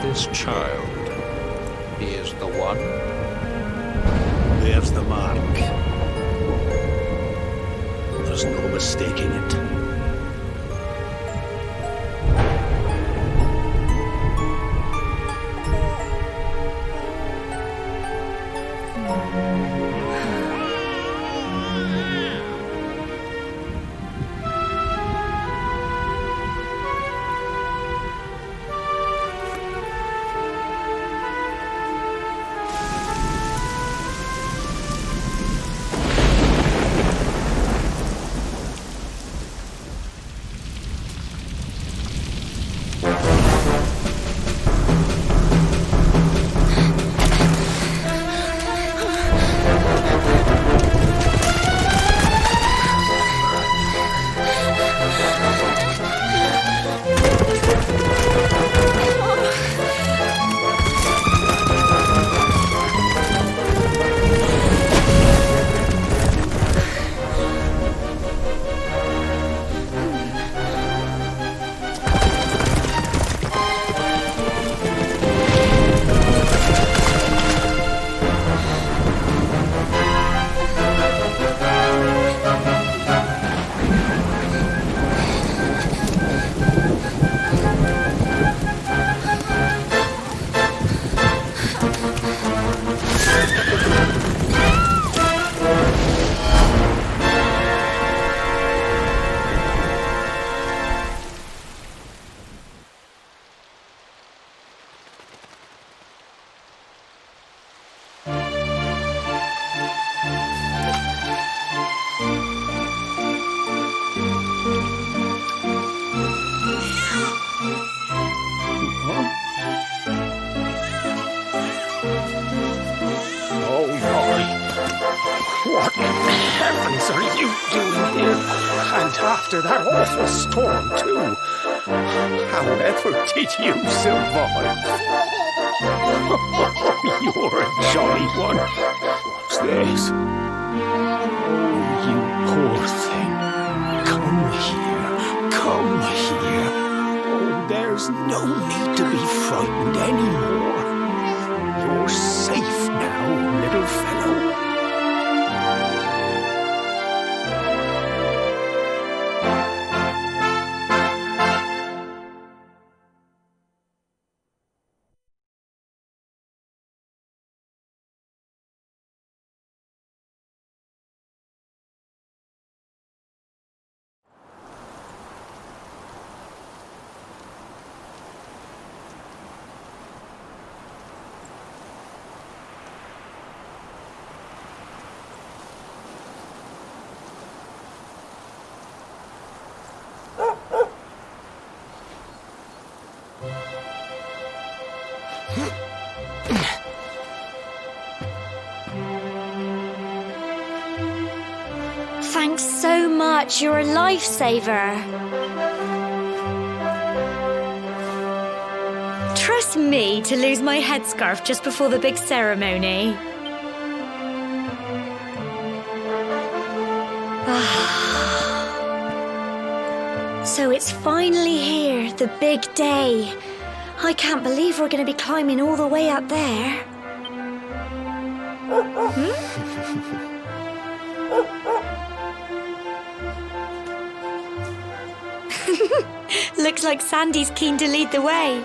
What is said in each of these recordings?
This child, he is the one. There's the mark. There's no mistaking it. What in heavens are you doing here? And after that awful storm, too. However did you survive? You're a jolly one. What's this? Oh, you poor thing. Come here. Come here. Oh, there's no need to be frightened anymore. You're safe now, little fellow. Thanks so much, you're a lifesaver. Trust me to lose my headscarf just before the big ceremony. So it's finally here, the big day. I can't believe we're going to be climbing all the way up there. Looks like Sandy's keen to lead the way.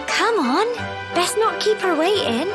Come on, best not keep her waiting.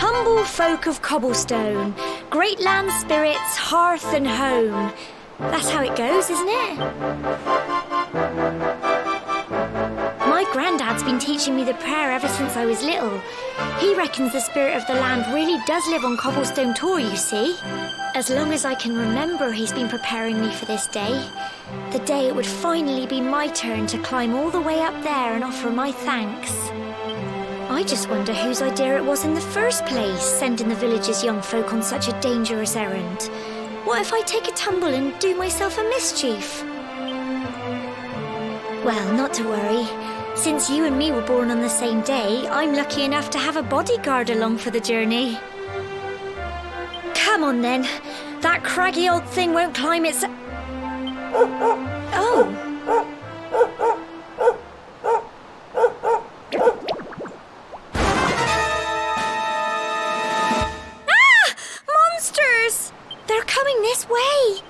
Humble folk of Cobblestone, great land spirits, hearth and home. That's how it goes, isn't it? My granddad's been teaching me the prayer ever since I was little. He reckons the spirit of the land really does live on Cobblestone Tor, you see. As long as I can remember, he's been preparing me for this day. The day it would finally be my turn to climb all the way up there and offer my thanks. I just wonder whose idea it was in the first place, sending the village's young folk on such a dangerous errand. What if I take a tumble and do myself a mischief? Well, not to worry. Since you and me were born on the same day, I'm lucky enough to have a bodyguard along for the journey. Come on then. That craggy old thing won't climb its... Oh. Ah! Monsters! They're coming this way.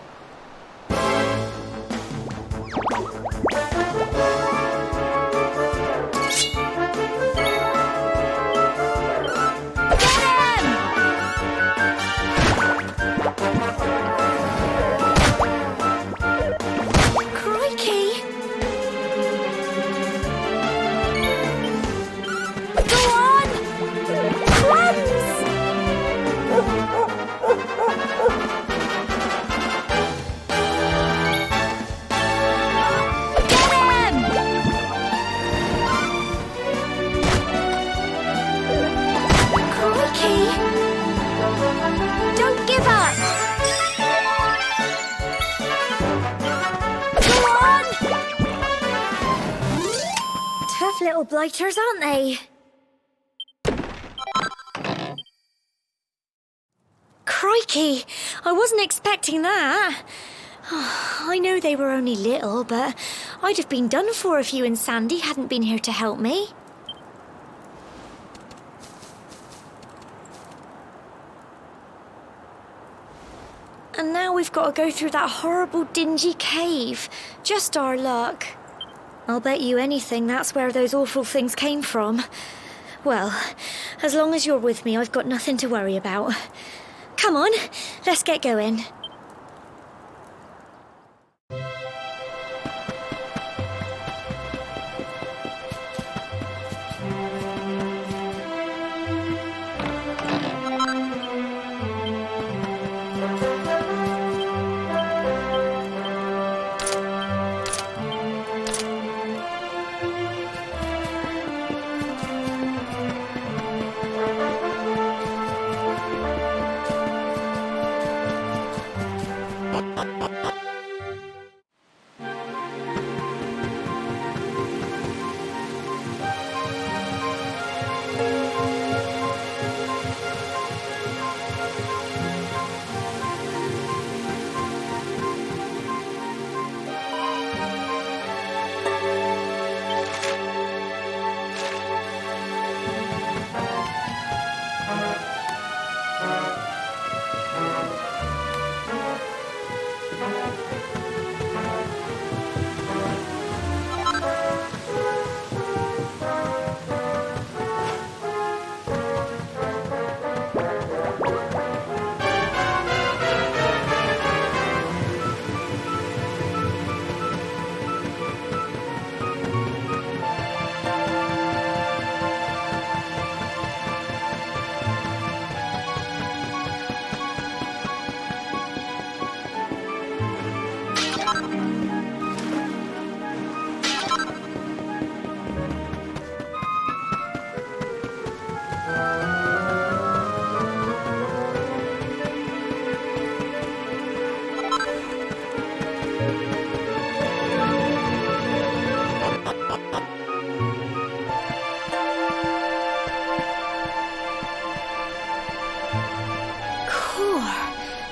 Little blighters, aren't they? Crikey! I wasn't expecting that. Oh, I know they were only little, but I'd have been done for if you and Sandy hadn't been here to help me. And now we've got to go through that horrible, dingy cave. Just our luck. I'll bet you anything that's where those awful things came from. Well, as long as you're with me, I've got nothing to worry about. Come on, let's get going.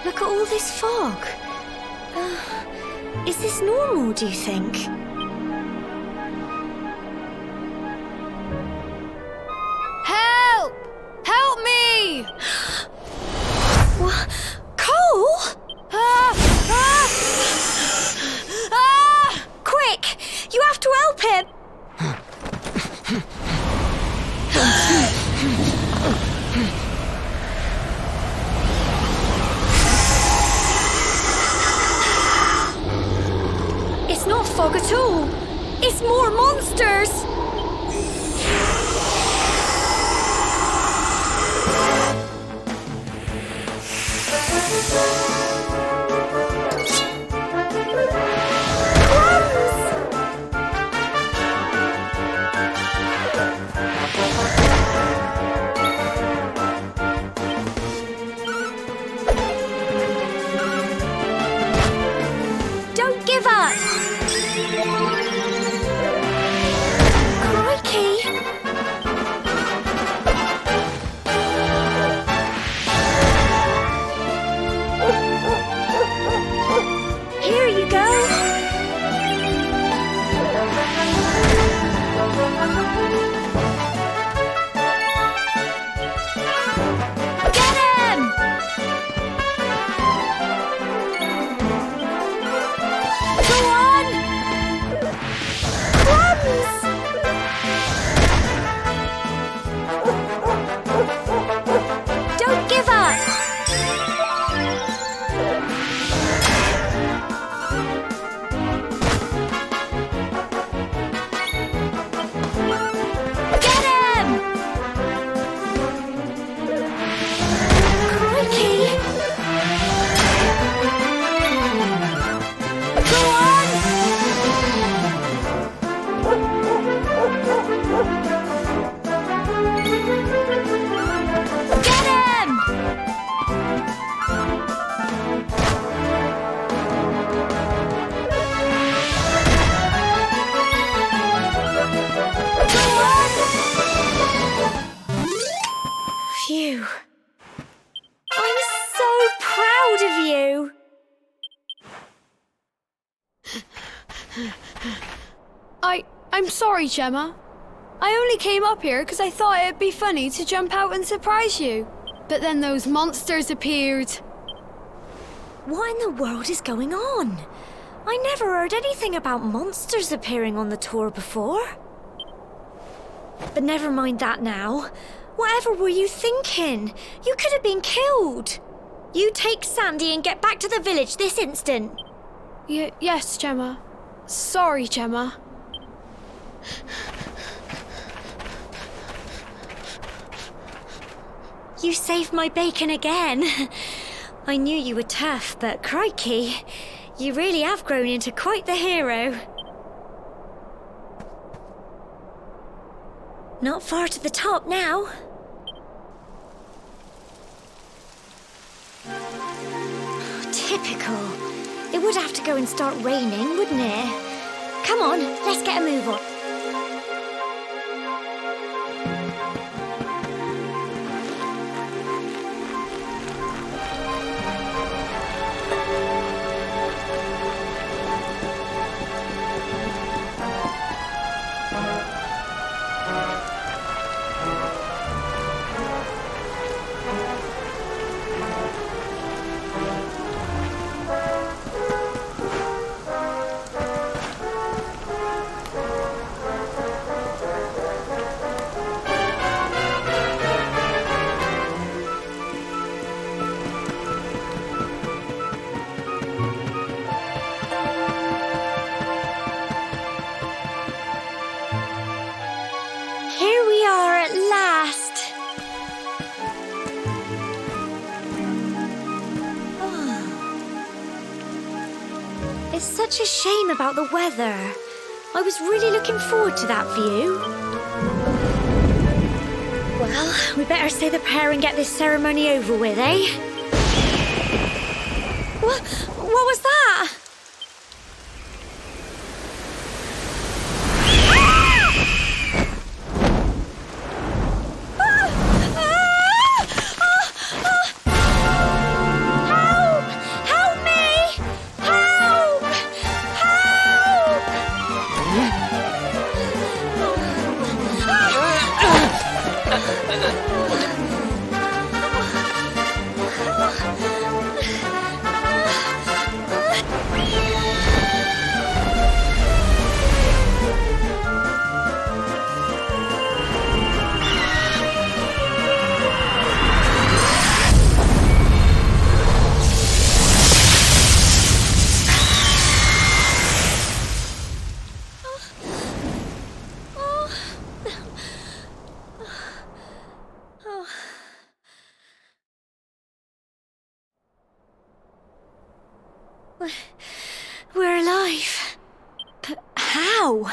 Look at all this fog. Is this normal, do you think? Help! Help me! What? Cole? Quick! You have to help him! Phew. I'm so proud of you. I'm sorry, Gemma. I only came up here because I thought it'd be funny to jump out and surprise you. But then those monsters appeared. What in the world is going on? I never heard anything about monsters appearing on the tour before. But never mind that now. Whatever were you thinking? You could have been killed. You take Sandy and get back to the village this instant. Yes, Gemma. Sorry, Gemma. You saved my bacon again. I knew you were tough, but crikey, you really have grown into quite the hero. Not far to the top now. Typical. It would have to go and start raining, wouldn't it? Come on, let's get a move on. Here we are at last. Oh. It's such a shame about the weather. I was really looking forward to that view. Well, we better say the prayer and get this ceremony over with, eh? What was that? We're alive. But how?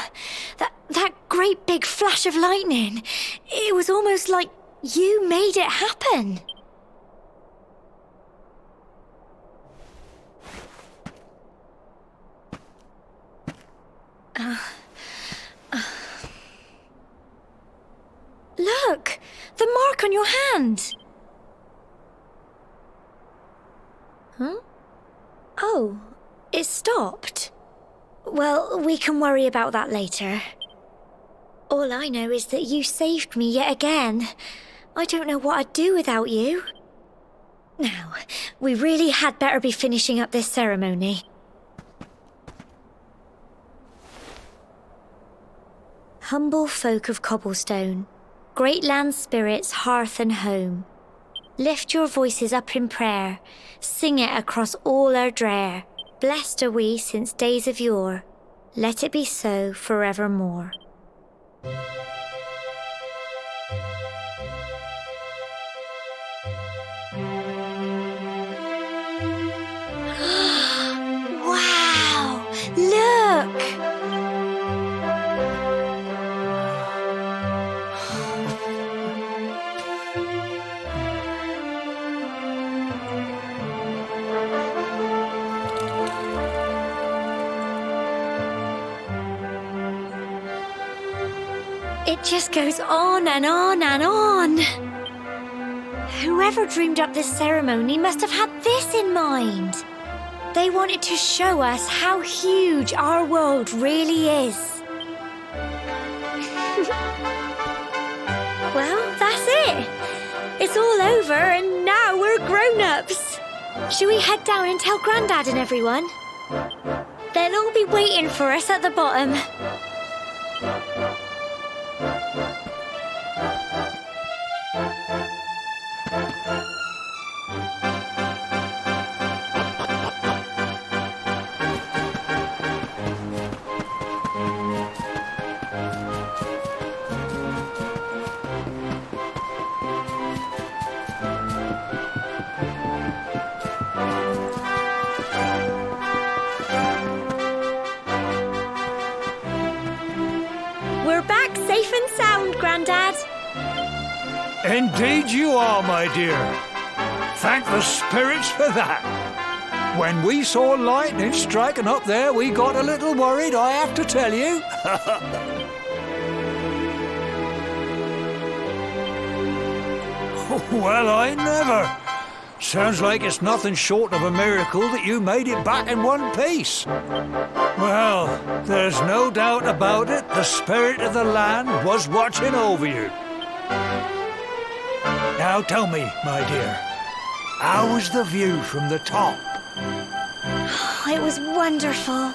That great big flash of lightning. It was almost like you made it happen. Look! The mark on your hand! Huh? Oh, it stopped. Well, we can worry about that later. All I know is that you saved me yet again. I don't know what I'd do without you. Now, we really had better be finishing up this ceremony. Humble folk of Cobblestone, great land spirits, hearth and home, lift your voices up in prayer, sing it across all our drear. Blessed are we since days of yore, let it be so forevermore. Wow! Look! It just goes on and on and on. Whoever dreamed up this ceremony must have had this in mind. They wanted to show us how huge our world really is. Well, that's it. It's all over and now we're grown-ups. Shall we head down and tell Grandad and everyone? They'll all be waiting for us at the bottom. We're back safe and sound, Grandad. Indeed you are, my dear. Thank the spirits for that. When we saw lightning striking up there, we got a little worried, I have to tell you. Well, I never. Sounds like it's nothing short of a miracle that you made it back in one piece. Well, there's no doubt about it, the spirit of the land was watching over you. Now tell me, my dear, how was the view from the top? It was wonderful.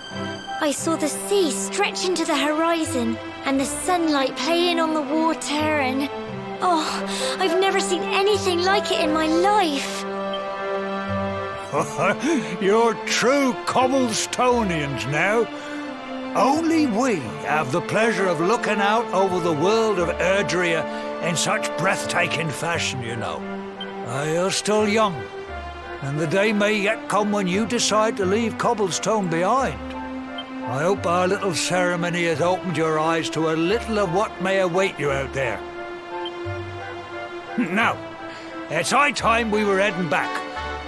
I saw the sea stretch into the horizon and the sunlight playing on the water and... Oh, I've never seen anything like it in my life. You're true Cobblestonians now. Only we have the pleasure of looking out over the world of Erdrea in such breathtaking fashion, you know. You're still young, and the day may yet come when you decide to leave Cobblestone behind. I hope our little ceremony has opened your eyes to a little of what may await you out there. Now, it's high time we were heading back.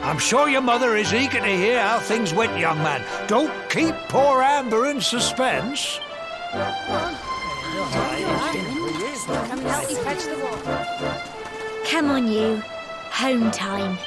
I'm sure your mother is eager to hear how things went, young man. Don't keep poor Amber in suspense. Come on, you. Home time.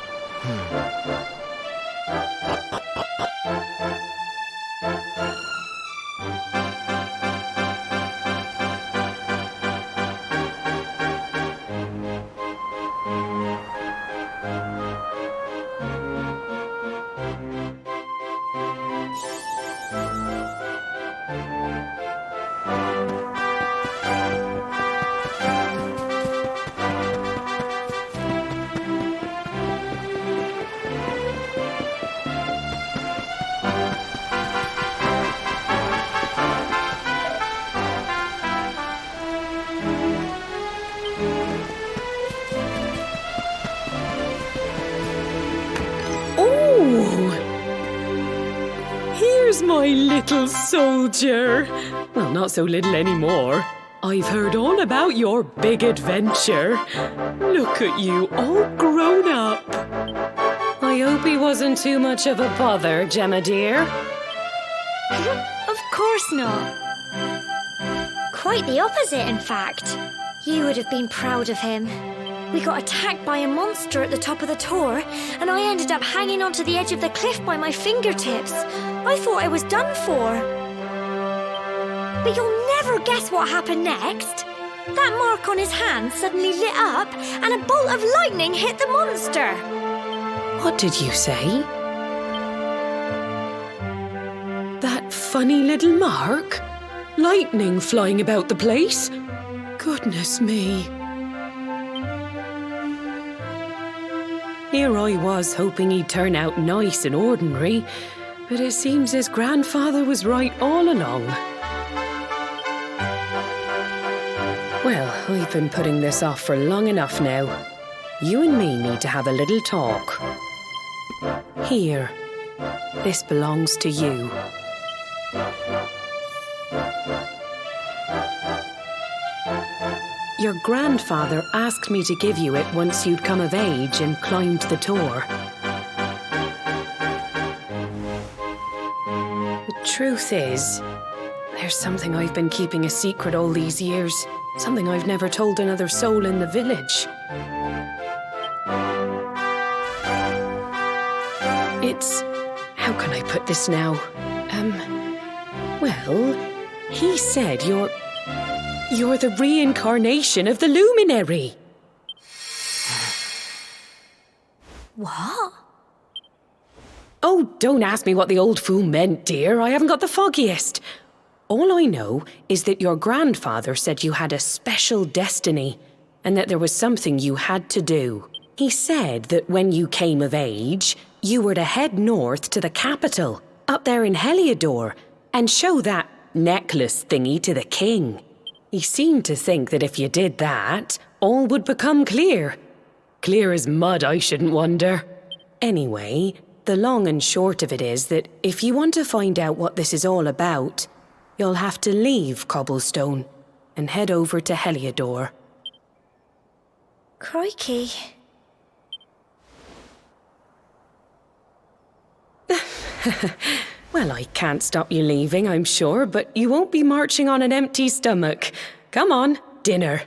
Here's my little soldier. Well, not so little anymore. I've heard all about your big adventure. Look at you, all grown up. I hope he wasn't too much of a bother, Gemma dear. Of course not. Quite the opposite, in fact. You would have been proud of him. We got attacked by a monster at the top of the tour, and I ended up hanging onto the edge of the cliff by my fingertips. I thought I was done for. But you'll never guess what happened next. That mark on his hand suddenly lit up, and a bolt of lightning hit the monster. What did you say? That funny little mark? Lightning flying about the place? Goodness me. Here I was hoping he'd turn out nice and ordinary, but it seems his grandfather was right all along. Well, I've been putting this off for long enough now. You and me need to have a little talk. Here, this belongs to you. Your grandfather asked me to give you it once you'd come of age and climbed the tour. The truth is, there's something I've been keeping a secret all these years. Something I've never told another soul in the village. It's... how can I put this now? Well, he said you're the reincarnation of the luminary. What? Oh, don't ask me what the old fool meant, dear. I haven't got the foggiest. All I know is that your grandfather said you had a special destiny and that there was something you had to do. He said that when you came of age, you were to head north to the capital, up there in Heliodor, and show that necklace thingy to the king. He seemed to think that if you did that, all would become clear. Clear as mud, I shouldn't wonder. Anyway, the long and short of it is that if you want to find out what this is all about, you'll have to leave Cobblestone and head over to Heliodor. Crikey. Well, I can't stop you leaving, I'm sure, but you won't be marching on an empty stomach. Come on, dinner.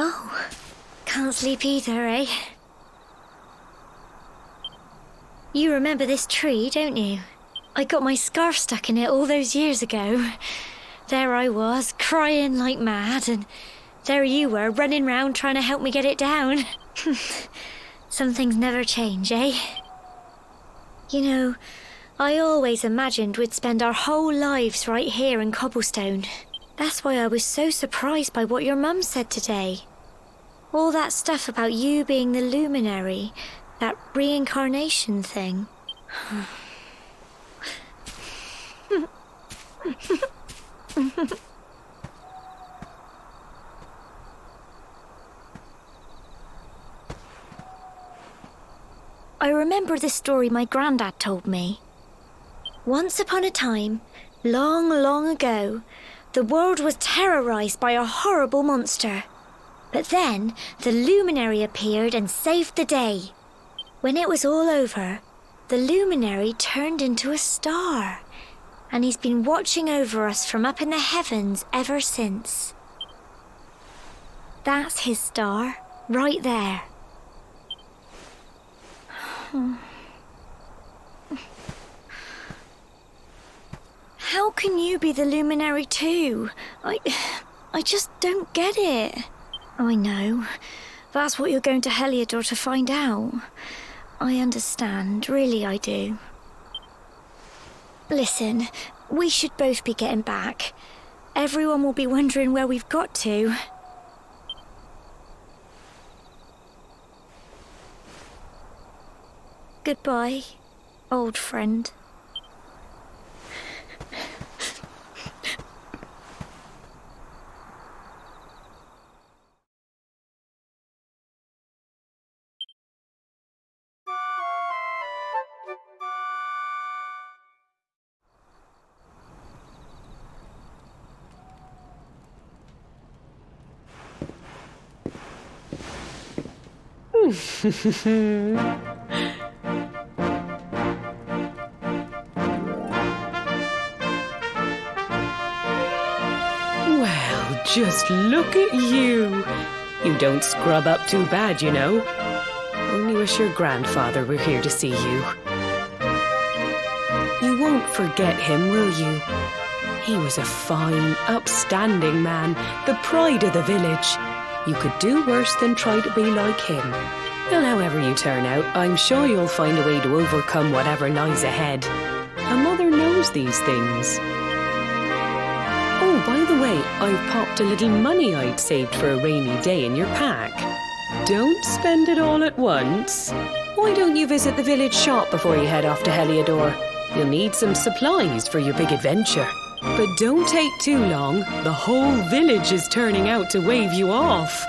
Oh, can't sleep either, eh? You remember this tree, don't you? I got my scarf stuck in it all those years ago. There I was, crying like mad, and there you were, running round trying to help me get it down. Some things never change, eh? You know, I always imagined we'd spend our whole lives right here in Cobblestone. That's why I was so surprised by what your mum said today. All that stuff about you being the luminary, that reincarnation thing. I remember the story my granddad told me. Once upon a time, long, long ago, the world was terrorized by a horrible monster. But then, the luminary appeared and saved the day. When it was all over, the luminary turned into a star. And he's been watching over us from up in the heavens ever since. That's his star, right there. How can you be the luminary too? I just don't get it. I know. That's what you're going to Heliodor to find out. I understand, really I do. Listen, we should both be getting back. Everyone will be wondering where we've got to. Goodbye, old friend. Well, just look at you. You don't scrub up too bad, you know. Only wish your grandfather were here to see you. You won't forget him, will you? He was a fine, upstanding man, the pride of the village. You could do worse than try to be like him. Well, however you turn out, I'm sure you'll find a way to overcome whatever lies ahead. A mother knows these things. Oh, by the way, I've popped a little money I'd saved for a rainy day in your pack. don't spend it all at once. Why don't you visit the village shop before you head off to Heliodor? You'll need some supplies for your big adventure. But don't take too long. The whole village is turning out to wave you off.